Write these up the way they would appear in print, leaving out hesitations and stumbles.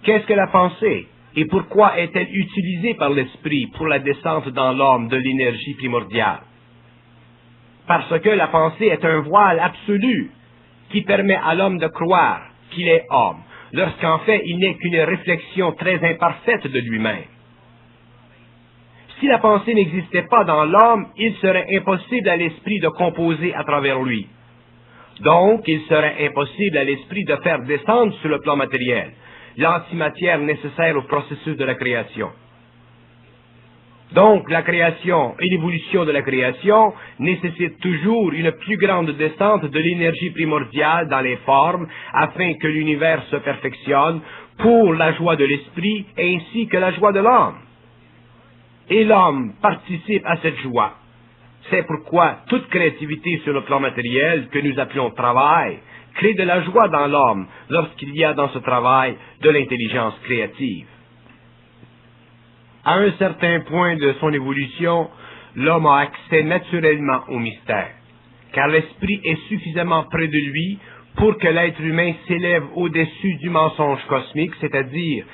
Qu'est-ce que la pensée? Et pourquoi est-elle utilisée par l'esprit pour la descente dans l'homme de l'énergie primordiale? Parce que la pensée est un voile absolu qui permet à l'homme de croire qu'il est homme, lorsqu'en fait il n'est qu'une réflexion très imparfaite de lui-même. Si la pensée n'existait pas dans l'homme, il serait impossible à l'esprit de composer à travers lui. Donc, il serait impossible à l'esprit de faire descendre sur le plan matériel l'antimatière nécessaire au processus de la création. Donc, la création et l'évolution de la création nécessitent toujours une plus grande descente de l'énergie primordiale dans les formes afin que l'univers se perfectionne pour la joie de l'esprit ainsi que la joie de l'homme. Et l'homme participe à cette joie. C'est pourquoi toute créativité sur le plan matériel, que nous appelons travail, crée de la joie dans l'homme lorsqu'il y a dans ce travail de l'intelligence créative. À un certain point de son évolution, l'homme a accès naturellement au mystère, car l'esprit est suffisamment près de lui pour que l'être humain s'élève au-dessus du mensonge cosmique, c'est-à-dire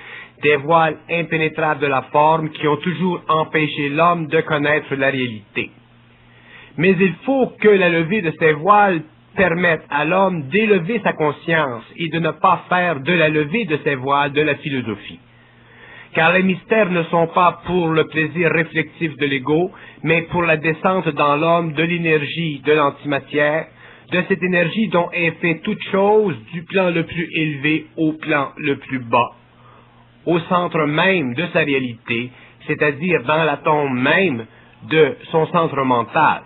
des voiles impénétrables de la forme qui ont toujours empêché l'homme de connaître la réalité. Mais il faut que la levée de ces voiles permette à l'homme d'élever sa conscience et de ne pas faire de la levée de ces voiles de la philosophie. Car les mystères ne sont pas pour le plaisir réflexif de l'ego, mais pour la descente dans l'homme de l'énergie de l'antimatière, de cette énergie dont est fait toute chose du plan le plus élevé au plan le plus bas, au centre même de sa réalité, c'est-à-dire dans l'atome même de son centre mental.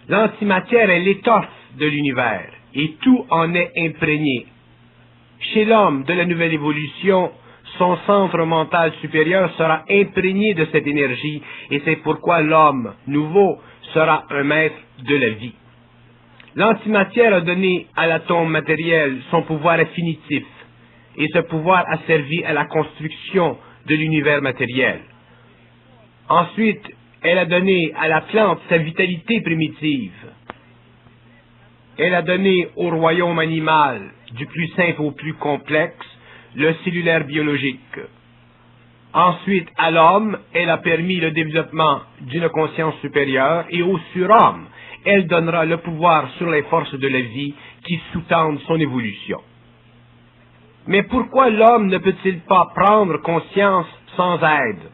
L'antimatière est l'étoffe de l'univers, et tout en est imprégné. Chez l'homme de la nouvelle évolution, son centre mental supérieur sera imprégné de cette énergie, et c'est pourquoi l'homme nouveau sera un maître de la vie. L'antimatière a donné à l'atome matériel son pouvoir infinitif, et ce pouvoir a servi à la construction de l'univers matériel. Ensuite, elle a donné à la plante sa vitalité primitive. Elle a donné au royaume animal, du plus simple au plus complexe, le cellulaire biologique. Ensuite, à l'homme, elle a permis le développement d'une conscience supérieure, et au surhomme, elle donnera le pouvoir sur les forces de la vie qui sous-tendent son évolution. Mais pourquoi l'homme ne peut-il pas prendre conscience sans aide,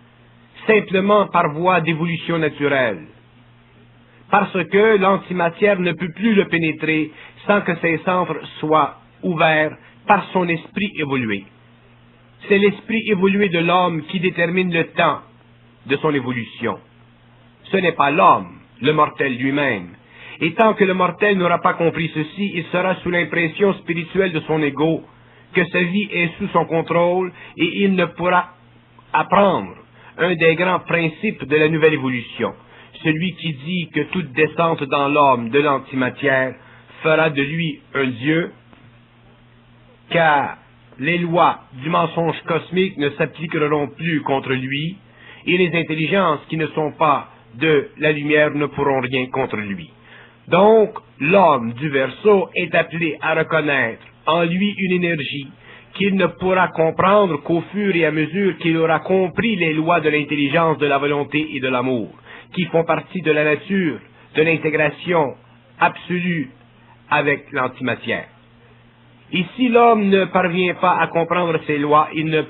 simplement par voie d'évolution naturelle? Parce que l'antimatière ne peut plus le pénétrer sans que ses centres soient ouverts par son esprit évolué. C'est l'esprit évolué de l'homme qui détermine le temps de son évolution. Ce n'est pas l'homme, le mortel lui-même. Et tant que le mortel n'aura pas compris ceci, il sera sous l'impression spirituelle de son ego, que sa vie est sous son contrôle, et il ne pourra apprendre un des grands principes de la nouvelle évolution, celui qui dit que toute descente dans l'homme de l'antimatière fera de lui un Dieu, car les lois du mensonge cosmique ne s'appliqueront plus contre lui, et les intelligences qui ne sont pas de la lumière ne pourront rien contre lui. Donc, l'homme du Verseau est appelé à reconnaître en lui une énergie qu'il ne pourra comprendre qu'au fur et à mesure qu'il aura compris les lois de l'intelligence, de la volonté et de l'amour, qui font partie de la nature, de l'intégration absolue avec l'antimatière. Et si l'homme ne parvient pas à comprendre ces lois, il ne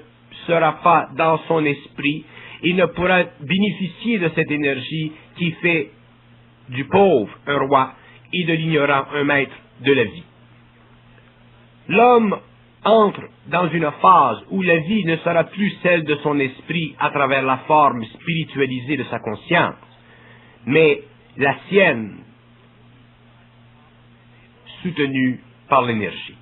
sera pas dans son esprit, il ne pourra bénéficier de cette énergie qui fait du pauvre un roi et de l'ignorant un maître de la vie. L'homme entre dans une phase où la vie ne sera plus celle de son esprit à travers la forme spiritualisée de sa conscience, mais la sienne soutenue par l'énergie.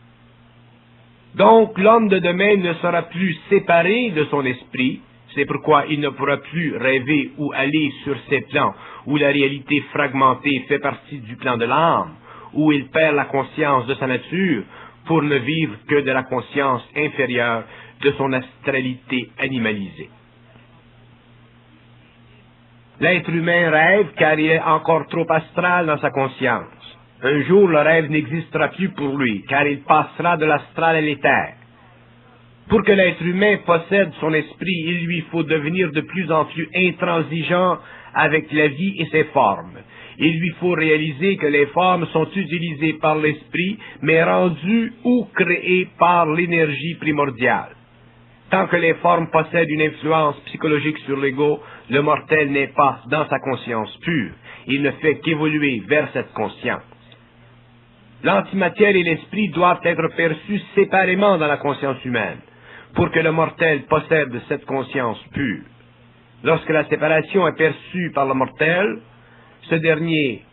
Donc l'homme de demain ne sera plus séparé de son esprit, c'est pourquoi il ne pourra plus rêver ou aller sur ces plans où la réalité fragmentée fait partie du plan de l'âme, où il perd la conscience de sa nature pour ne vivre que de la conscience inférieure de son astralité animalisée. L'être humain rêve car il est encore trop astral dans sa conscience. Un jour, le rêve n'existera plus pour lui, car il passera de l'astral à l'éther. Pour que l'être humain possède son esprit, il lui faut devenir de plus en plus intransigeant avec la vie et ses formes. Il lui faut réaliser que les formes sont utilisées par l'esprit, mais rendues ou créées par l'énergie primordiale. Tant que les formes possèdent une influence psychologique sur l'ego, le mortel n'est pas dans sa conscience pure. Il ne fait qu'évoluer vers cette conscience. L'antimatière et l'esprit doivent être perçus séparément dans la conscience humaine, pour que le mortel possède cette conscience pure. Lorsque la séparation est perçue par le mortel, ce dernier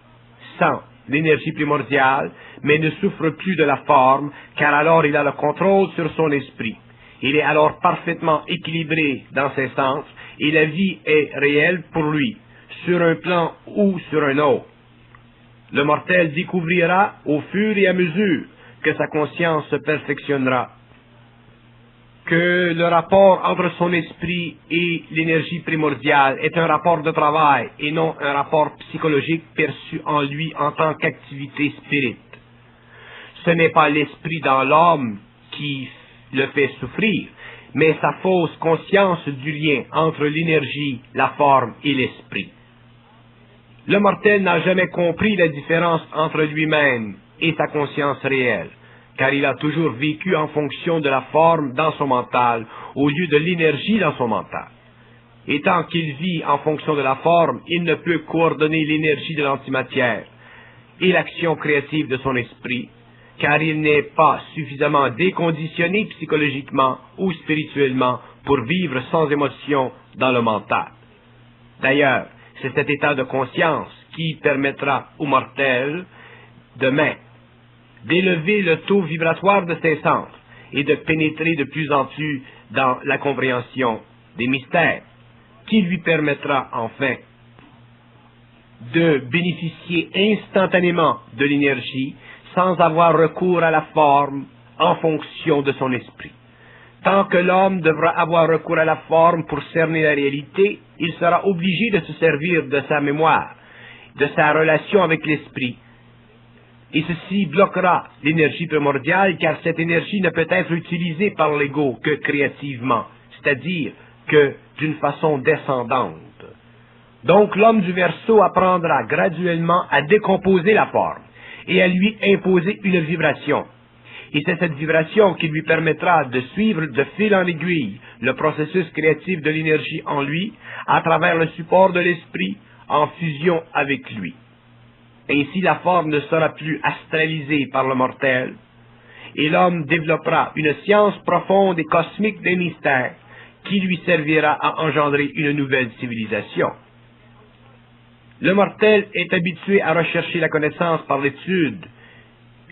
sent l'énergie primordiale, mais ne souffre plus de la forme, car alors il a le contrôle sur son esprit. Il est alors parfaitement équilibré dans ses sens, et la vie est réelle pour lui, sur un plan ou sur un autre. Le mortel découvrira, au fur et à mesure que sa conscience se perfectionnera, que le rapport entre son esprit et l'énergie primordiale est un rapport de travail et non un rapport psychologique perçu en lui en tant qu'activité spirite. Ce n'est pas l'esprit dans l'homme qui le fait souffrir, mais sa fausse conscience du lien entre l'énergie, la forme et l'esprit. Le mortel n'a jamais compris la différence entre lui-même et sa conscience réelle, car il a toujours vécu en fonction de la forme dans son mental, au lieu de l'énergie dans son mental. Et tant qu'il vit en fonction de la forme, il ne peut coordonner l'énergie de l'antimatière et l'action créative de son esprit, car il n'est pas suffisamment déconditionné psychologiquement ou spirituellement pour vivre sans émotion dans le mental. D'ailleurs, c'est cet état de conscience qui permettra au mortel, demain, d'élever le taux vibratoire de ses centres et de pénétrer de plus en plus dans la compréhension des mystères, qui lui permettra enfin de bénéficier instantanément de l'énergie sans avoir recours à la forme en fonction de son esprit. Tant que l'homme devra avoir recours à la forme pour cerner la réalité, il sera obligé de se servir de sa mémoire, de sa relation avec l'esprit. Et ceci bloquera l'énergie primordiale, car cette énergie ne peut être utilisée par l'ego que créativement, c'est-à-dire que d'une façon descendante. Donc l'homme du Verseau apprendra graduellement à décomposer la forme et à lui imposer une vibration. Et c'est cette vibration qui lui permettra de suivre de fil en aiguille le processus créatif de l'énergie en lui, à travers le support de l'esprit, en fusion avec lui. Ainsi la forme ne sera plus astralisée par le mortel, et l'homme développera une science profonde et cosmique des mystères, qui lui servira à engendrer une nouvelle civilisation. Le mortel est habitué à rechercher la connaissance par l'étude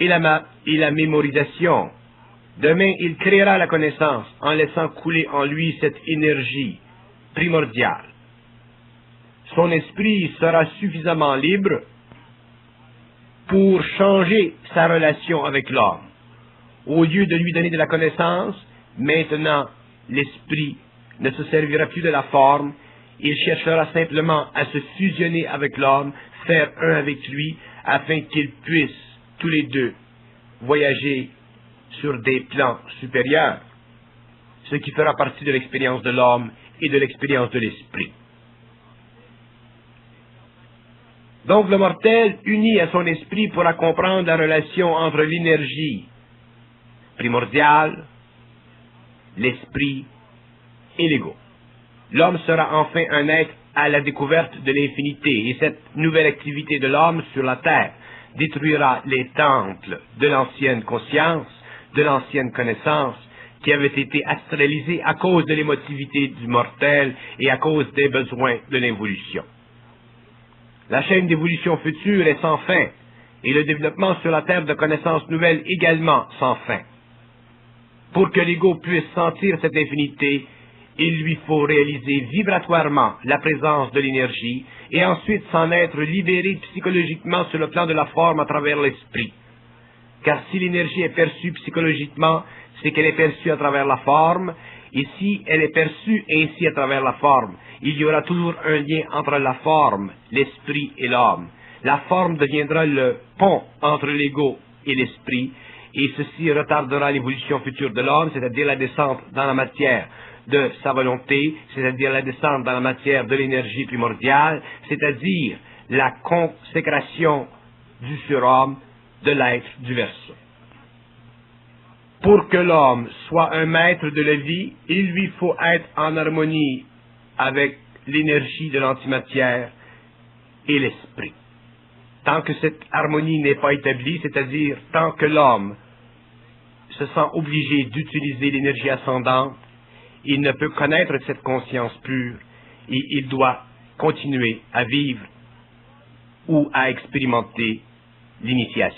et la mémorisation. Demain, il créera la connaissance en laissant couler en lui cette énergie primordiale. Son esprit sera suffisamment libre pour changer sa relation avec l'homme. Au lieu de lui donner de la connaissance, maintenant l'esprit ne se servira plus de la forme, il cherchera simplement à se fusionner avec l'homme, faire un avec lui, afin qu'ils puissent tous les deux voyager sur des plans supérieurs, ce qui fera partie de l'expérience de l'homme et de l'expérience de l'esprit. Donc le mortel, uni à son esprit, pourra comprendre la relation entre l'énergie primordiale, l'esprit et l'ego. L'homme sera enfin un être à la découverte de l'infinité, et cette nouvelle activité de l'homme sur la terre détruira les temples de l'ancienne conscience, de l'ancienne connaissance, qui avaient été astralisés à cause de l'émotivité du mortel et à cause des besoins de l'évolution. La chaîne d'évolution future est sans fin, et le développement sur la terre de connaissances nouvelles également sans fin. Pour que l'ego puisse sentir cette infinité, il lui faut réaliser vibratoirement la présence de l'énergie et ensuite s'en être libéré psychologiquement sur le plan de la forme à travers l'esprit. Car si l'énergie est perçue psychologiquement, c'est qu'elle est perçue à travers la forme, et si elle est perçue ainsi à travers la forme, il y aura toujours un lien entre la forme, l'esprit et l'homme. La forme deviendra le pont entre l'ego et l'esprit, et ceci retardera l'évolution future de l'homme, c'est-à-dire la descente dans la matière de sa volonté, c'est-à-dire la descente dans la matière de l'énergie primordiale, c'est-à-dire la consécration du surhomme, de l'être du Verseau. Pour que l'homme soit un maître de la vie, il lui faut être en harmonie avec l'énergie de l'antimatière et l'esprit. Tant que cette harmonie n'est pas établie, c'est-à-dire tant que l'homme se sent obligé d'utiliser l'énergie ascendante, il ne peut connaître cette conscience pure et il doit continuer à vivre ou à expérimenter l'initiation.